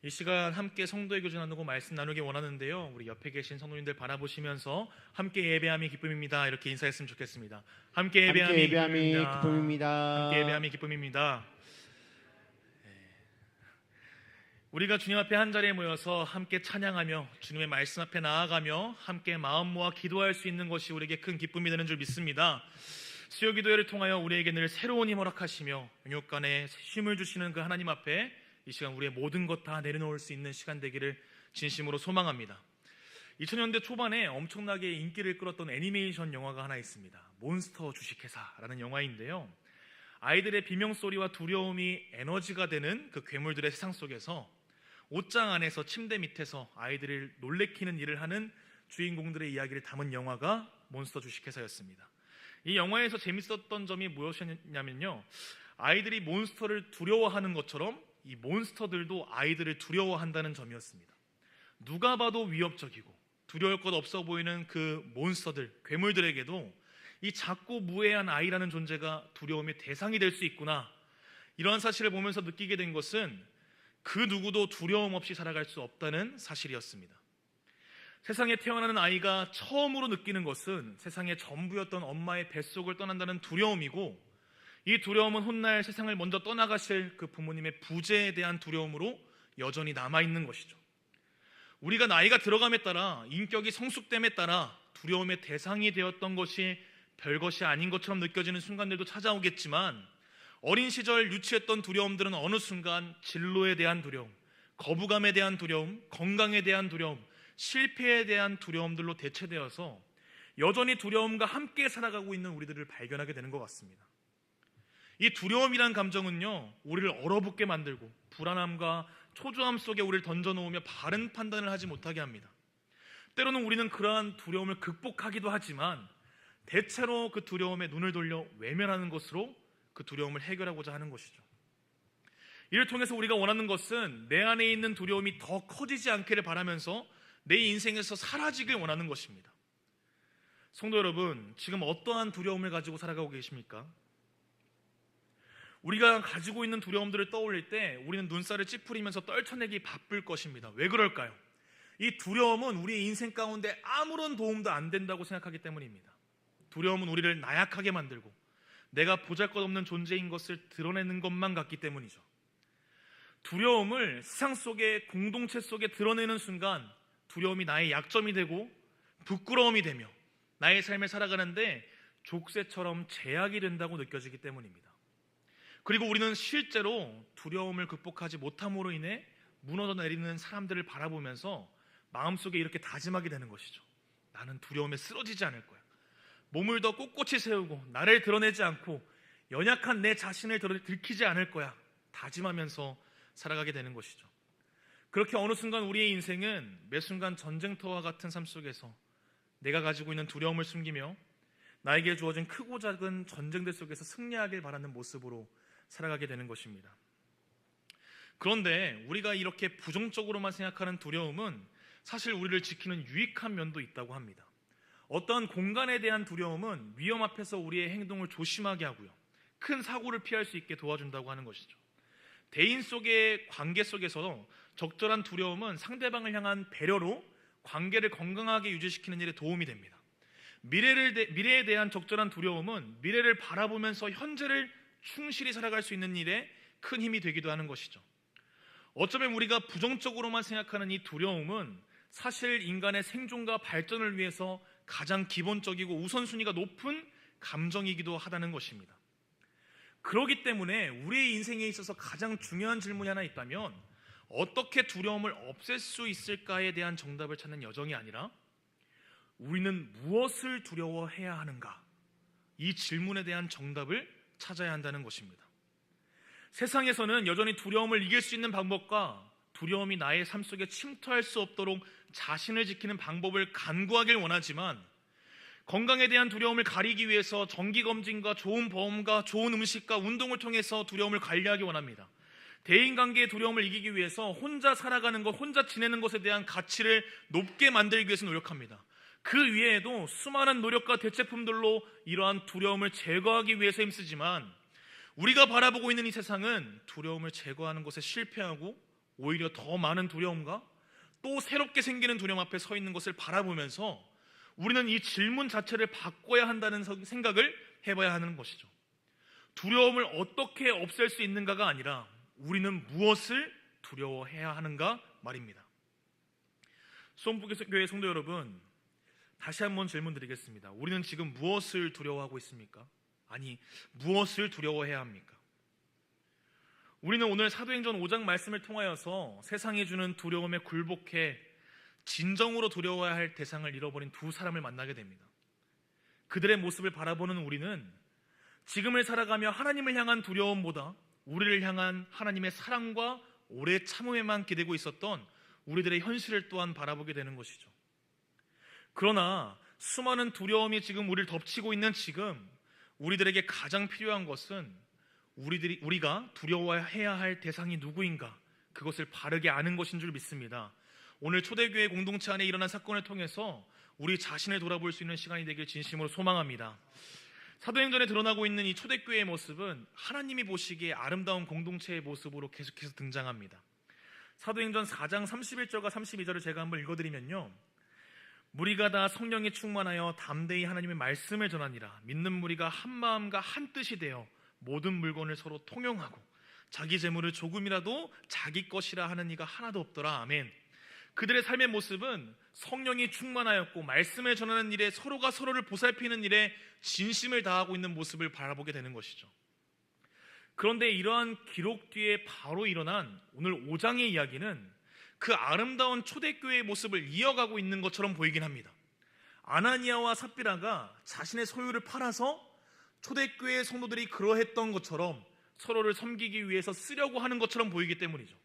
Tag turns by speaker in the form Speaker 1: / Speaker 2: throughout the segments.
Speaker 1: 이 시간 함께 성도의 교제 나누고 말씀 나누기 원하는데요, 우리 옆에 계신 성도님들 바라보시면서 함께 예배함이 기쁨입니다 이렇게 인사했으면 좋겠습니다. 함께 예배함이 기쁨입니다. 함께 예배함이 기쁨입니다. 우리가 주님 앞에 한 자리에 모여서 함께 찬양하며 주님의 말씀 앞에 나아가며 함께 마음 모아 기도할 수 있는 것이 우리에게 큰 기쁨이 되는 줄 믿습니다. 수요 기도회를 통하여 우리에게 늘 새로운 힘을 허락하시며 영육간에 쉼을 주시는 그 하나님 앞에 이 시간 우리의 모든 것 다 내려놓을 수 있는 시간 되기를 진심으로 소망합니다. 2000년대 초반에 엄청나게 인기를 끌었던 애니메이션 영화가 하나 있습니다. 몬스터 주식회사라는 영화인데요, 아이들의 비명소리와 두려움이 에너지가 되는 그 괴물들의 세상 속에서 옷장 안에서 침대 밑에서 아이들을 놀래키는 일을 하는 주인공들의 이야기를 담은 영화가 몬스터 주식회사였습니다. 이 영화에서 재밌었던 점이 무엇이냐면요, 아이들이 몬스터를 두려워하는 것처럼 이 몬스터들도 아이들을 두려워한다는 점이었습니다. 누가 봐도 위협적이고 두려울 것 없어 보이는 그 몬스터들, 괴물들에게도 이 작고 무해한 아이라는 존재가 두려움의 대상이 될 수 있구나, 이러한 사실을 보면서 느끼게 된 것은 그 누구도 두려움 없이 살아갈 수 없다는 사실이었습니다. 세상에 태어나는 아이가 처음으로 느끼는 것은 세상의 전부였던 엄마의 뱃속을 떠난다는 두려움이고, 이 두려움은 훗날 세상을 먼저 떠나가실 그 부모님의 부재에 대한 두려움으로 여전히 남아있는 것이죠. 우리가 나이가 들어감에 따라, 인격이 성숙됨에 따라 두려움의 대상이 되었던 것이 별것이 아닌 것처럼 느껴지는 순간들도 찾아오겠지만, 어린 시절 유치했던 두려움들은 어느 순간 진로에 대한 두려움, 거부감에 대한 두려움, 건강에 대한 두려움, 실패에 대한 두려움들로 대체되어서 여전히 두려움과 함께 살아가고 있는 우리들을 발견하게 되는 것 같습니다. 이 두려움이란 감정은요, 우리를 얼어붙게 만들고 불안함과 초조함 속에 우리를 던져놓으며 바른 판단을 하지 못하게 합니다. 때로는 우리는 그러한 두려움을 극복하기도 하지만 대체로 그 두려움에 눈을 돌려 외면하는 것으로 그 두려움을 해결하고자 하는 것이죠. 이를 통해서 우리가 원하는 것은 내 안에 있는 두려움이 더 커지지 않기를 바라면서 내 인생에서 사라지길 원하는 것입니다. 성도 여러분, 지금 어떠한 두려움을 가지고 살아가고 계십니까? 우리가 가지고 있는 두려움들을 떠올릴 때 우리는 눈살을 찌푸리면서 떨쳐내기 바쁠 것입니다. 왜 그럴까요? 이 두려움은 우리의 인생 가운데 아무런 도움도 안 된다고 생각하기 때문입니다. 두려움은 우리를 나약하게 만들고 내가 보잘것없는 존재인 것을 드러내는 것만 같기 때문이죠. 두려움을 세상 속에, 공동체 속에 드러내는 순간 두려움이 나의 약점이 되고 부끄러움이 되며 나의 삶을 살아가는데 족쇄처럼 제약이 된다고 느껴지기 때문입니다. 그리고 우리는 실제로 두려움을 극복하지 못함으로 인해 무너져 내리는 사람들을 바라보면서 마음속에 이렇게 다짐하게 되는 것이죠. 나는 두려움에 쓰러지지 않을 거야. 몸을 더 꼿꼿이 세우고 나를 드러내지 않고 연약한 내 자신을 들키지 않을 거야. 다짐하면서 살아가게 되는 것이죠. 그렇게 어느 순간 우리의 인생은 매 순간 전쟁터와 같은 삶 속에서 내가 가지고 있는 두려움을 숨기며 나에게 주어진 크고 작은 전쟁들 속에서 승리하길 바라는 모습으로 살아가게 되는 것입니다. 그런데 우리가 이렇게 부정적으로만 생각하는 두려움은 사실 우리를 지키는 유익한 면도 있다고 합니다. 어떠한 공간에 대한 두려움은 위험 앞에서 우리의 행동을 조심하게 하고요, 큰 사고를 피할 수 있게 도와준다고 하는 것이죠. 대인 속의 관계 속에서 적절한 두려움은 상대방을 향한 배려로 관계를 건강하게 유지시키는 일에 도움이 됩니다. 미래에 대한 적절한 두려움은 미래를 바라보면서 현재를 충실히 살아갈 수 있는 일에 큰 힘이 되기도 하는 것이죠. 어쩌면 우리가 부정적으로만 생각하는 이 두려움은 사실 인간의 생존과 발전을 위해서 가장 기본적이고 우선순위가 높은 감정이기도 하다는 것입니다. 그렇기 때문에 우리의 인생에 있어서 가장 중요한 질문이 하나 있다면 어떻게 두려움을 없앨 수 있을까에 대한 정답을 찾는 여정이 아니라 우리는 무엇을 두려워해야 하는가, 이 질문에 대한 정답을 찾아야 한다는 것입니다. 세상에서는 여전히 두려움을 이길 수 있는 방법과 두려움이 나의 삶 속에 침투할 수 없도록 자신을 지키는 방법을 간구하길 원하지만, 건강에 대한 두려움을 가리기 위해서 정기검진과 좋은 보험과 좋은 음식과 운동을 통해서 두려움을 관리하기 원합니다. 대인관계의 두려움을 이기기 위해서 혼자 살아가는 것, 혼자 지내는 것에 대한 가치를 높게 만들기 위해서 노력합니다. 그 위에도 수많은 노력과 대체품들로 이러한 두려움을 제거하기 위해서 힘쓰지만, 우리가 바라보고 있는 이 세상은 두려움을 제거하는 것에 실패하고 오히려 더 많은 두려움과 또 새롭게 생기는 두려움 앞에 서 있는 것을 바라보면서 우리는 이 질문 자체를 바꿔야 한다는 생각을 해봐야 하는 것이죠. 두려움을 어떻게 없앨 수 있는가가 아니라 우리는 무엇을 두려워해야 하는가 말입니다. 수원부교회 성도 여러분, 다시 한번 질문 드리겠습니다. 우리는 지금 무엇을 두려워하고 있습니까? 아니, 무엇을 두려워해야 합니까? 우리는 오늘 사도행전 5장 말씀을 통하여서 세상이 주는 두려움에 굴복해 진정으로 두려워해야 할 대상을 잃어버린 두 사람을 만나게 됩니다. 그들의 모습을 바라보는 우리는 지금을 살아가며 하나님을 향한 두려움보다 우리를 향한 하나님의 사랑과 오래 참음에만 기대고 있었던 우리들의 현실을 또한 바라보게 되는 것이죠. 그러나 수많은 두려움이 지금 우리를 덮치고 있는 지금 우리들에게 가장 필요한 것은 우리가 두려워해야 할 대상이 누구인가, 그것을 바르게 아는 것인 줄 믿습니다. 오늘 초대교회 공동체 안에 일어난 사건을 통해서 우리 자신을 돌아볼 수 있는 시간이 되길 진심으로 소망합니다. 사도행전에 드러나고 있는 이 초대교회의 모습은 하나님이 보시기에 아름다운 공동체의 모습으로 계속해서 등장합니다. 사도행전 4장 31절과 32절을 제가 한번 읽어드리면요, 무리가 다 성령이 충만하여 담대히 하나님의 말씀을 전하니라. 믿는 무리가 한 마음과 한 뜻이 되어 모든 물건을 서로 통용하고 자기 재물을 조금이라도 자기 것이라 하는 이가 하나도 없더라. 아멘. 그들의 삶의 모습은 성령이 충만하였고 말씀을 전하는 일에 서로가 서로를 보살피는 일에 진심을 다하고 있는 모습을 바라보게 되는 것이죠. 그런데 이러한 기록 뒤에 바로 일어난 오늘 5장의 이야기는 그 아름다운 초대교회의 모습을 이어가고 있는 것처럼 보이긴 합니다. 아나니아와 삽비라가 자신의 소유를 팔아서 초대교회의 성도들이 그러했던 것처럼 서로를 섬기기 위해서 쓰려고 하는 것처럼 보이기 때문이죠.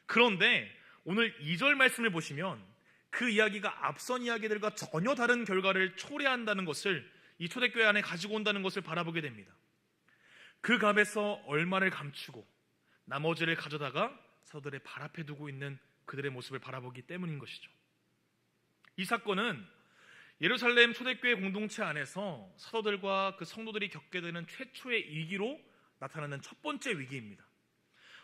Speaker 1: 그런데 오늘 2절 말씀을 보시면 그 이야기가 앞선 이야기들과 전혀 다른 결과를 초래한다는 것을, 이 초대교회 안에 가지고 온다는 것을 바라보게 됩니다. 그 값에서 얼마를 감추고 나머지를 가져다가 사도들의 발 앞에 두고 있는 그들의 모습을 바라보기 때문인 것이죠. 이 사건은 예루살렘 초대교회 공동체 안에서 사도들과 그 성도들이 겪게 되는 최초의 위기로 나타나는 첫 번째 위기입니다.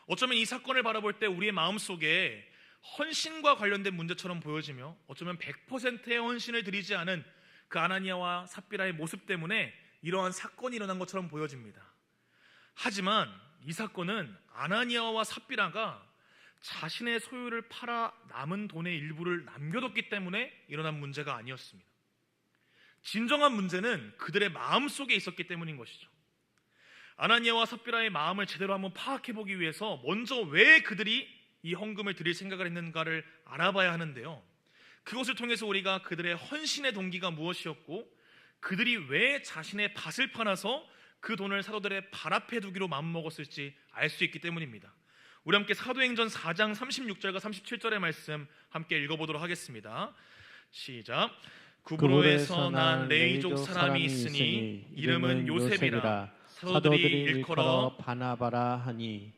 Speaker 1: 어쩌면 이 사건을 바라볼 때 우리의 마음속에 헌신과 관련된 문제처럼 보여지며 어쩌면 100%의 헌신을 드리지 않은 그 아나니아와 삽비라의 모습 때문에 이러한 사건이 일어난 것처럼 보여집니다. 하지만 이 사건은 아나니아와 삽비라가 자신의 소유를 팔아 남은 돈의 일부를 남겨뒀기 때문에 일어난 문제가 아니었습니다. 진정한 문제는 그들의 마음속에 있었기 때문인 것이죠. 아나니아와 삽비라의 마음을 제대로 한번 파악해보기 위해서 먼저 왜 그들이 이 헌금을 드릴 생각을 했는가를 알아봐야 하는데요, 그것을 통해서 우리가 그들의 헌신의 동기가 무엇이었고 그들이 왜 자신의 밭을 팔아서 그 돈을 사도들의 발 앞에 두기로 마음먹었을지 알 수 있기 때문입니다. 우리 함께 사도행전 4장 36절과 37절의 말씀 함께 읽어보도록 하겠습니다. 시작. 구브로에서 난 레이족 사람이 있으니 이름은 요셉이라. 사도들이 일컬어
Speaker 2: 바나바라 하니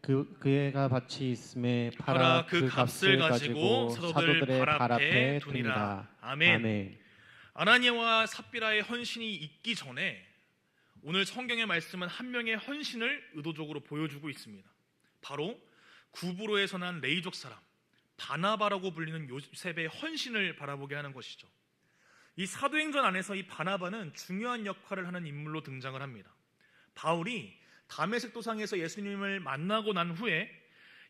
Speaker 2: 그애가 밭이 있음에 팔아 그 값을 가지고 사도들의 발 앞에 두니라.
Speaker 1: 아멘. 아나니아와 삽비라의 헌신이 있기 전에 오늘 성경의 말씀은 한 명의 헌신을 의도적으로 보여주고 있습니다. 바로 구브로에서 난 레이족 사람 바나바라고 불리는 요셉의 헌신을 바라보게 하는 것이죠. 이 사도행전 안에서 이 바나바는 중요한 역할을 하는 인물로 등장을 합니다. 바울이 다메섹 도상에서 예수님을 만나고 난 후에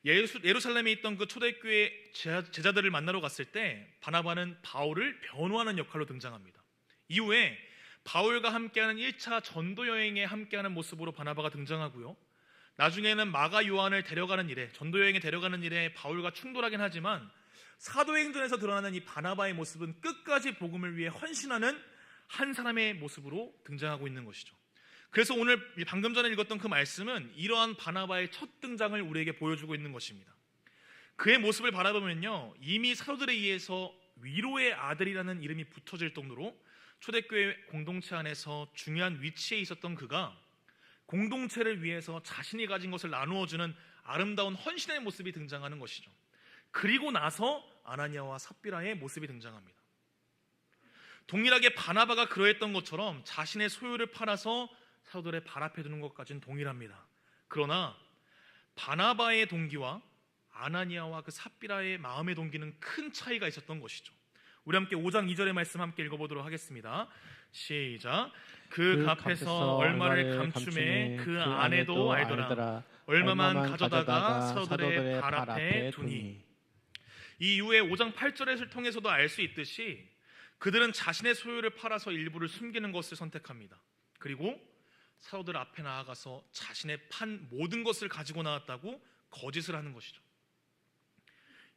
Speaker 1: 예루살렘에 있던 그 초대교회 제자들을 만나러 갔을 때 바나바는 바울을 변호하는 역할로 등장합니다. 이후에 바울과 함께하는 1차 전도 여행에 함께하는 모습으로 바나바가 등장하고요, 나중에는 마가 요한을 데려가는 일에, 전도 여행에 데려가는 일에 바울과 충돌하긴 하지만 사도행전에서 드러나는 이 바나바의 모습은 끝까지 복음을 위해 헌신하는 한 사람의 모습으로 등장하고 있는 것이죠. 그래서 오늘 방금 전에 읽었던 그 말씀은 이러한 바나바의 첫 등장을 우리에게 보여주고 있는 것입니다. 그의 모습을 바라보면요, 이미 사도들에 의해서 위로의 아들이라는 이름이 붙어질 정도로 초대교회 공동체 안에서 중요한 위치에 있었던 그가 공동체를 위해서 자신이 가진 것을 나누어주는 아름다운 헌신의 모습이 등장하는 것이죠. 그리고 나서 아나니아와 삽비라의 모습이 등장합니다. 동일하게 바나바가 그러했던 것처럼 자신의 소유를 팔아서 사도들의 발 앞에 두는 것까지는 동일합니다. 그러나 바나바의 동기와 아나니아와 그 삽비라의 마음의 동기는 큰 차이가 있었던 것이죠. 우리 함께 5장 2절의 말씀 함께 읽어보도록 하겠습니다. 시작. 그 값에서 얼마를 감춤해 그 아내도 알더라. 얼마만 가져다가 사도들의 발 앞에 두니. 이 이후에 5장 8절을 통해서도 알 수 있듯이 그들은 자신의 소유를 팔아서 일부를 숨기는 것을 선택합니다. 그리고 사도들 앞에 나아가서 자신의 판 모든 것을 가지고 나왔다고 거짓을 하는 것이죠.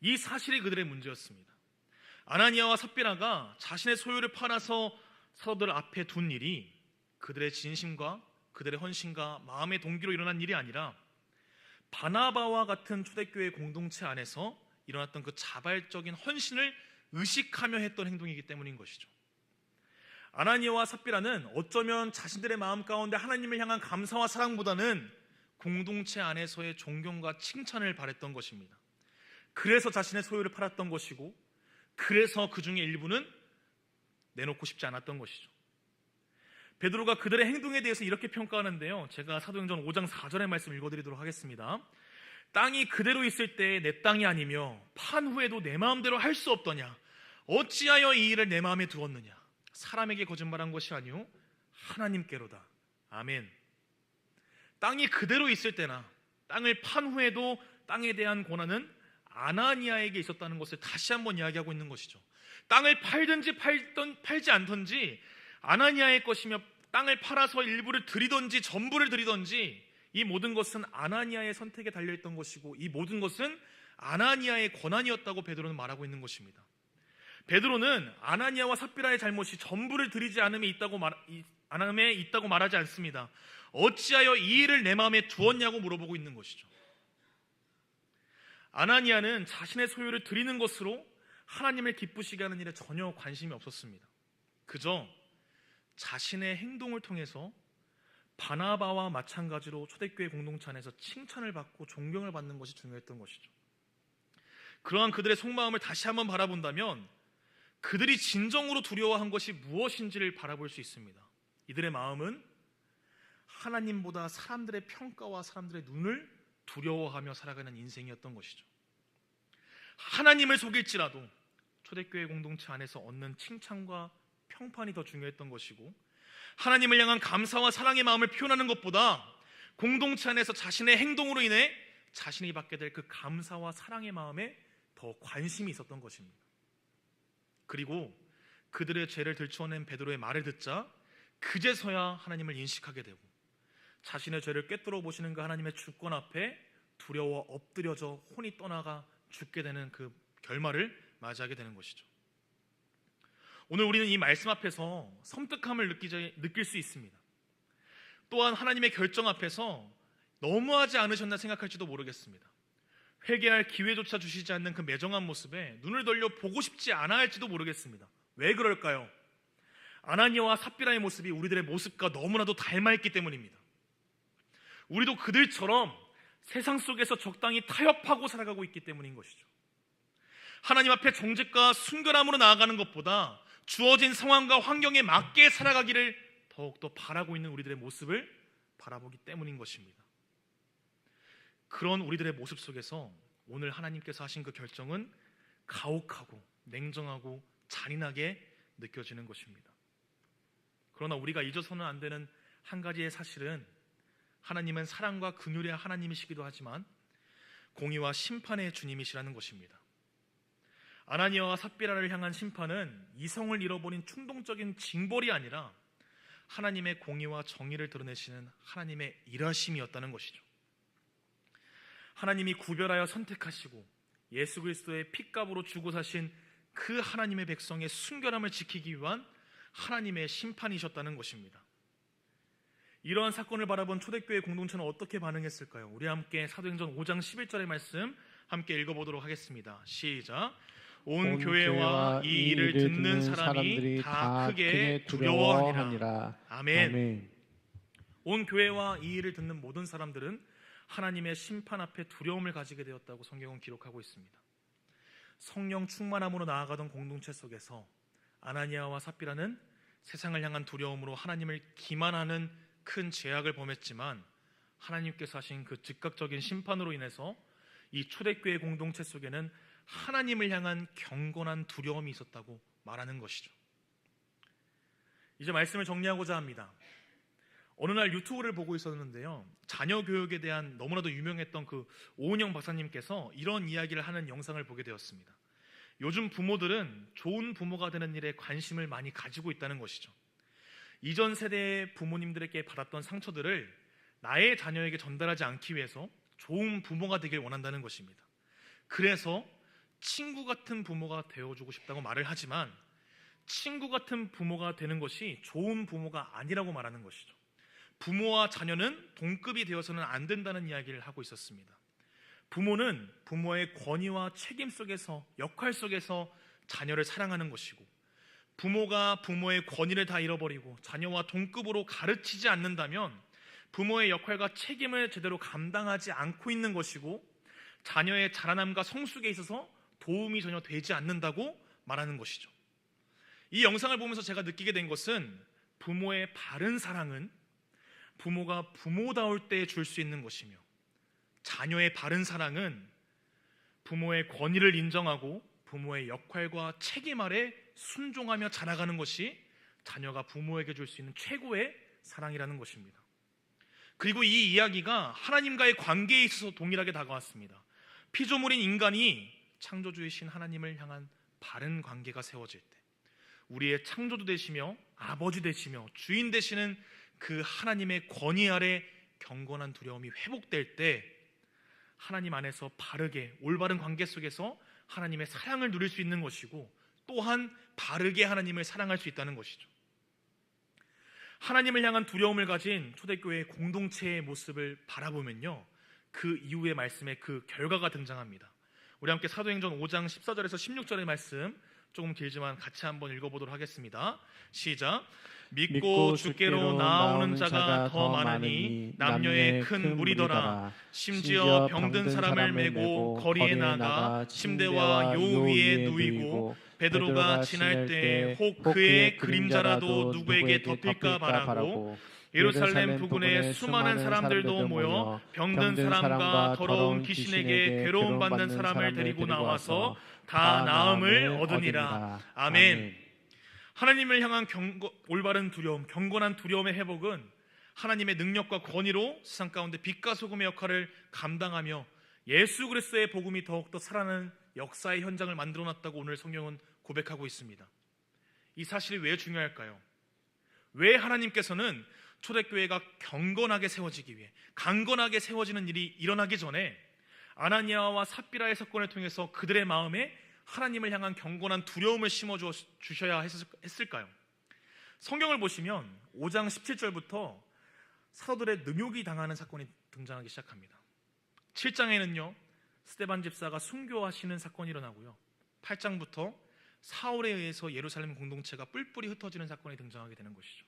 Speaker 1: 이 사실이 그들의 문제였습니다. 아나니아와 삽비라가 자신의 소유를 팔아서 사도들 앞에 둔 일이 그들의 진심과 그들의 헌신과 마음의 동기로 일어난 일이 아니라 바나바와 같은 초대교회 공동체 안에서 일어났던 그 자발적인 헌신을 의식하며 했던 행동이기 때문인 것이죠. 아나니아와 삽비라는 어쩌면 자신들의 마음 가운데 하나님을 향한 감사와 사랑보다는 공동체 안에서의 존경과 칭찬을 바랬던 것입니다. 그래서 자신의 소유를 팔았던 것이고, 그래서 그 중에 일부는 내놓고 싶지 않았던 것이죠. 베드로가 그들의 행동에 대해서 이렇게 평가하는데요, 제가 사도행전 5장 4절의 말씀 읽어드리도록 하겠습니다. 땅이 그대로 있을 때 내 땅이 아니며 판 후에도 내 마음대로 할 수 없더냐. 어찌하여 이 일을 내 마음에 두었느냐. 사람에게 거짓말한 것이 아니오 하나님께로다. 아멘. 땅이 그대로 있을 때나 땅을 판 후에도 땅에 대한 권한은 아나니아에게 있었다는 것을 다시 한번 이야기하고 있는 것이죠. 땅을 팔든지 팔지 않든지 아나니아의 것이며, 땅을 팔아서 일부를 드리든지 전부를 드리든지 이 모든 것은 아나니아의 선택에 달려있던 것이고, 이 모든 것은 아나니아의 권한이었다고 베드로는 말하고 있는 것입니다. 베드로는 아나니아와 삽비라의 잘못이 전부를 드리지 않음에 있다고 말하지 않습니다. 어찌하여 이 일을 내 마음에 두었냐고 물어보고 있는 것이죠. 아나니아는 자신의 소유를 드리는 것으로 하나님을 기쁘시게 하는 일에 전혀 관심이 없었습니다. 그저 자신의 행동을 통해서 바나바와 마찬가지로 초대교회 공동체 안에서 칭찬을 받고 존경을 받는 것이 중요했던 것이죠. 그러한 그들의 속마음을 다시 한번 바라본다면 그들이 진정으로 두려워한 것이 무엇인지를 바라볼 수 있습니다. 이들의 마음은 하나님보다 사람들의 평가와 사람들의 눈을 두려워하며 살아가는 인생이었던 것이죠. 하나님을 속일지라도 초대교회 공동체 안에서 얻는 칭찬과 평판이 더 중요했던 것이고, 하나님을 향한 감사와 사랑의 마음을 표현하는 것보다 공동체 안에서 자신의 행동으로 인해 자신이 받게 될 그 감사와 사랑의 마음에 더 관심이 있었던 것입니다. 그리고 그들의 죄를 들추어낸 베드로의 말을 듣자 그제서야 하나님을 인식하게 되고, 자신의 죄를 꿰뚫어 보시는 그 하나님의 주권 앞에 두려워 엎드려져 혼이 떠나가 죽게 되는 그 결말을 맞이하게 되는 것이죠. 오늘 우리는 이 말씀 앞에서 섬뜩함을 느낄 수 있습니다. 또한 하나님의 결정 앞에서 너무하지 않으셨나 생각할지도 모르겠습니다. 회개할 기회조차 주시지 않는 그 매정한 모습에 눈을 돌려 보고 싶지 않아 할지도 모르겠습니다. 왜 그럴까요? 아나니아와 삽비라의 모습이 우리들의 모습과 너무나도 닮아있기 때문입니다. 우리도 그들처럼 세상 속에서 적당히 타협하고 살아가고 있기 때문인 것이죠. 하나님 앞에 정직과 순결함으로 나아가는 것보다 주어진 상황과 환경에 맞게 살아가기를 더욱더 바라고 있는 우리들의 모습을 바라보기 때문인 것입니다. 그런 우리들의 모습 속에서 오늘 하나님께서 하신 그 결정은 가혹하고 냉정하고 잔인하게 느껴지는 것입니다. 그러나 우리가 잊어서는 안 되는 한 가지의 사실은, 하나님은 사랑과 긍휼의 하나님이시기도 하지만 공의와 심판의 주님이시라는 것입니다. 아나니아와 삽비라를 향한 심판은 이성을 잃어버린 충동적인 징벌이 아니라 하나님의 공의와 정의를 드러내시는 하나님의 일하심이었다는 것이죠. 하나님이 구별하여 선택하시고 예수 그리스도의 핏값으로 주고 사신 그 하나님의 백성의 순결함을 지키기 위한 하나님의 심판이셨다는 것입니다. 이러한 사건을 바라본 초대교회 공동체는 어떻게 반응했을까요? 우리 함께 사도행전 5장 11절의 말씀 함께 읽어보도록 하겠습니다. 시작. 온 교회와 이 일을 듣는 사람이 다 크게 두려워하니라. 아멘. 온 교회와 이 일을 듣는 모든 사람들은 하나님의 심판 앞에 두려움을 가지게 되었다고 성경은 기록하고 있습니다. 성령 충만함으로 나아가던 공동체 속에서 아나니아와 삽비라는 세상을 향한 두려움으로 하나님을 기만하는 큰 죄악을 범했지만, 하나님께서 하신 그 즉각적인 심판으로 인해서 이 초대교회 공동체 속에는 하나님을 향한 경건한 두려움이 있었다고 말하는 것이죠. 이제 말씀을 정리하고자 합니다. 어느 날 유튜브를 보고 있었는데요, 자녀 교육에 대한 너무나도 유명했던 그 오은영 박사님께서 이런 이야기를 하는 영상을 보게 되었습니다. 요즘 부모들은 좋은 부모가 되는 일에 관심을 많이 가지고 있다는 것이죠. 이전 세대의 부모님들에게 받았던 상처들을 나의 자녀에게 전달하지 않기 위해서 좋은 부모가 되길 원한다는 것입니다. 그래서 친구 같은 부모가 되어주고 싶다고 말을 하지만 친구 같은 부모가 되는 것이 좋은 부모가 아니라고 말하는 것이죠. 부모와 자녀는 동급이 되어서는 안 된다는 이야기를 하고 있었습니다. 부모는 부모의 권위와 책임 속에서, 역할 속에서 자녀를 사랑하는 것이고, 부모가 부모의 권위를 다 잃어버리고 자녀와 동급으로 가르치지 않는다면 부모의 역할과 책임을 제대로 감당하지 않고 있는 것이고, 자녀의 자라남과 성숙에 있어서 도움이 전혀 되지 않는다고 말하는 것이죠. 이 영상을 보면서 제가 느끼게 된 것은, 부모의 바른 사랑은 부모가 부모다울 때 줄 수 있는 것이며, 자녀의 바른 사랑은 부모의 권위를 인정하고 부모의 역할과 책임 아래 순종하며 자라가는 것이 자녀가 부모에게 줄 수 있는 최고의 사랑이라는 것입니다. 그리고 이 이야기가 하나님과의 관계에 있어서 동일하게 다가왔습니다. 피조물인 인간이 창조주이신 하나님을 향한 바른 관계가 세워질 때, 우리의 창조주 되시며 아버지 되시며 주인 되시는 그 하나님의 권위 아래 경건한 두려움이 회복될 때, 하나님 안에서 바르게 올바른 관계 속에서 하나님의 사랑을 누릴 수 있는 것이고, 또한 바르게 하나님을 사랑할 수 있다는 것이죠. 하나님을 향한 두려움을 가진 초대교회의 공동체의 모습을 바라보면요, 그 이후의 말씀에 그 결과가 등장합니다. 우리 함께 사도행전 5장 14절에서 16절의 말씀 조금 길지만 같이 한번 읽어보도록 하겠습니다. 시작. 믿고 주께로 나아오는 자가 더 많으니 남녀의 큰 무리더라. 심지어 병든 사람을 메고 거리에 나가 침대와 요 위에 누이고, 베드로가 지날 때 혹 그의 그림자라도 누구에게 덮일까 바라고 예루살렘 부근에 수많은 사람들도 모여 병든 사람과 더러운 귀신에게 괴로움 받는 사람을 데리고 나와서 다 나음을 얻으니라. 아멘. 하나님을 향한 올바른 두려움, 경건한 두려움의 회복은 하나님의 능력과 권위로 세상 가운데 빛과 소금의 역할을 감당하며 예수 그리스도의 복음이 더욱더 살아나는 역사의 현장을 만들어놨다고 오늘 성경은 고백하고 있습니다. 이 사실이 왜 중요할까요? 왜 하나님께서는 초대교회가 경건하게 세워지기 위해, 강건하게 세워지는 일이 일어나기 전에 아나니아와 삽비라의 사건을 통해서 그들의 마음에 하나님을 향한 경건한 두려움을 심어 주셔야 했을까요? 성경을 보시면 5장 17절부터 사도들의 능욕이 당하는 사건이 등장하기 시작합니다. 7장에는요 스데반 집사가 순교하시는 사건이 일어나고요, 8장부터 사울에 의해서 예루살렘 공동체가 뿔뿔이 흩어지는 사건이 등장하게 되는 것이죠.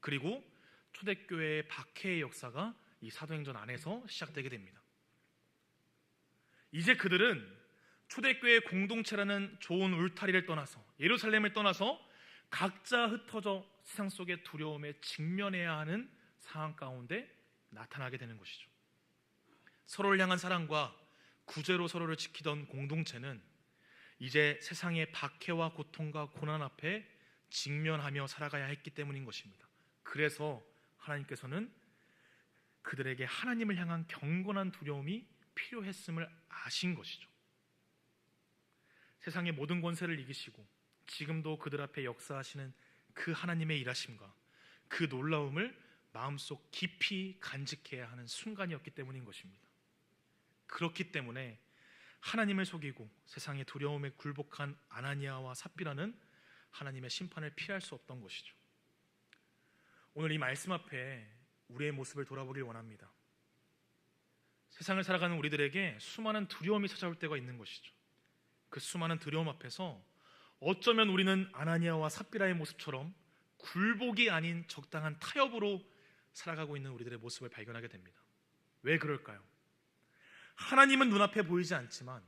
Speaker 1: 그리고 초대교회의 박해의 역사가 이 사도행전 안에서 시작되게 됩니다. 이제 그들은 초대교회 공동체라는 좋은 울타리를 떠나서, 예루살렘을 떠나서 각자 흩어져 세상 속의 두려움에 직면해야 하는 상황 가운데 나타나게 되는 것이죠. 서로를 향한 사랑과 구제로 서로를 지키던 공동체는 이제 세상의 박해와 고통과 고난 앞에 직면하며 살아가야 했기 때문인 것입니다. 그래서 하나님께서는 그들에게 하나님을 향한 경건한 두려움이 필요했음을 아신 것이죠. 세상의 모든 권세를 이기시고 지금도 그들 앞에 역사하시는 그 하나님의 일하심과 그 놀라움을 마음속 깊이 간직해야 하는 순간이었기 때문인 것입니다. 그렇기 때문에 하나님을 속이고 세상의 두려움에 굴복한 아나니아와 삽비라는 하나님의 심판을 피할 수 없던 것이죠. 오늘 이 말씀 앞에 우리의 모습을 돌아보길 원합니다. 세상을 살아가는 우리들에게 수많은 두려움이 찾아올 때가 있는 것이죠. 그 수많은 두려움 앞에서 어쩌면 우리는 아나니아와 삽비라의 모습처럼 굴복이 아닌 적당한 타협으로 살아가고 있는 우리들의 모습을 발견하게 됩니다. 왜 그럴까요? 하나님은 눈앞에 보이지 않지만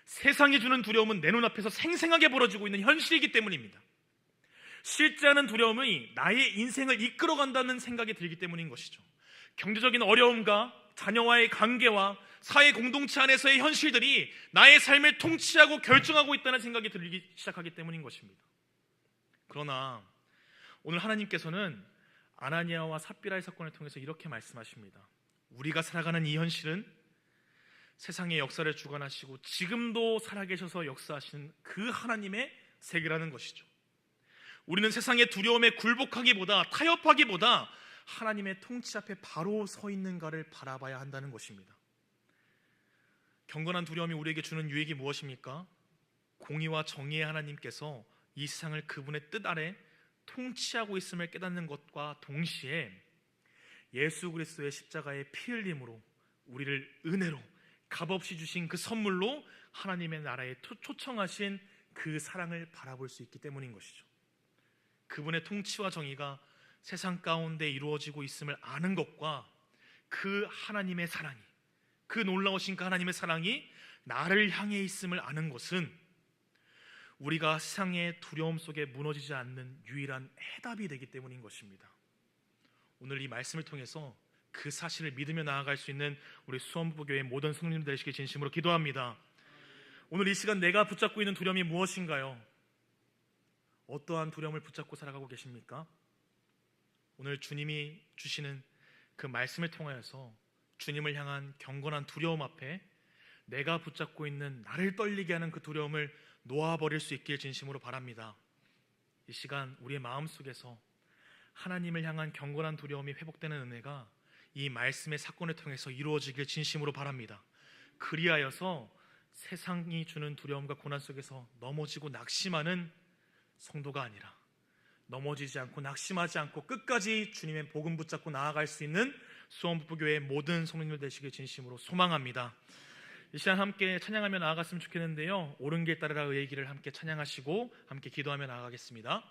Speaker 1: 세상이 주는 두려움은 내 눈앞에서 생생하게 벌어지고 있는 현실이기 때문입니다. 실제 하는 두려움이 나의 인생을 이끌어간다는 생각이 들기 때문인 것이죠. 경제적인 어려움과 자녀와의 관계와 사회 공동체 안에서의 현실들이 나의 삶을 통치하고 결정하고 있다는 생각이 들기 시작하기 때문인 것입니다. 그러나 오늘 하나님께서는 아나니아와 삽비라의 사건을 통해서 이렇게 말씀하십니다. 우리가 살아가는 이 현실은 세상의 역사를 주관하시고 지금도 살아계셔서 역사하시는 그 하나님의 세계라는 것이죠. 우리는 세상의 두려움에 굴복하기보다, 타협하기보다 하나님의 통치 앞에 바로 서 있는가를 바라봐야 한다는 것입니다. 경건한 두려움이 우리에게 주는 유익이 무엇입니까? 공의와 정의의 하나님께서 이 세상을 그분의 뜻 아래 통치하고 있음을 깨닫는 것과 동시에 예수 그리스도의 십자가의 피 흘림으로 우리를 은혜로 값없이 주신 그 선물로 하나님의 나라에 초청하신 그 사랑을 바라볼 수 있기 때문인 것이죠. 그분의 통치와 정의가 세상 가운데 이루어지고 있음을 아는 것과 그 하나님의 사랑이, 그 놀라우신 그 하나님의 사랑이 나를 향해 있음을 아는 것은 우리가 세상의 두려움 속에 무너지지 않는 유일한 해답이 되기 때문인 것입니다. 오늘 이 말씀을 통해서 그 사실을 믿으며 나아갈 수 있는 우리 수원부교회 모든 성도님들 되시길 진심으로 기도합니다. 오늘 이 시간 내가 붙잡고 있는 두려움이 무엇인가요? 어떠한 두려움을 붙잡고 살아가고 계십니까? 오늘 주님이 주시는 그 말씀을 통하여서 주님을 향한 경건한 두려움 앞에 내가 붙잡고 있는 나를 떨리게 하는 그 두려움을 놓아버릴 수 있길 진심으로 바랍니다. 이 시간 우리의 마음속에서 하나님을 향한 경건한 두려움이 회복되는 은혜가 이 말씀의 사건을 통해서 이루어지길 진심으로 바랍니다. 그리하여서 세상이 주는 두려움과 고난 속에서 넘어지고 낙심하는 성도가 아니라 넘어지지 않고 낙심하지 않고 끝까지 주님의 복음 붙잡고 나아갈 수 있는 수원부교회의 모든 성도님들 되시길 진심으로 소망합니다. 이 시간 함께 찬양하며 나아갔으면 좋겠는데요, 옳은 길 따르라 의의 길을 함께 찬양하시고 함께 기도하며 나아가겠습니다.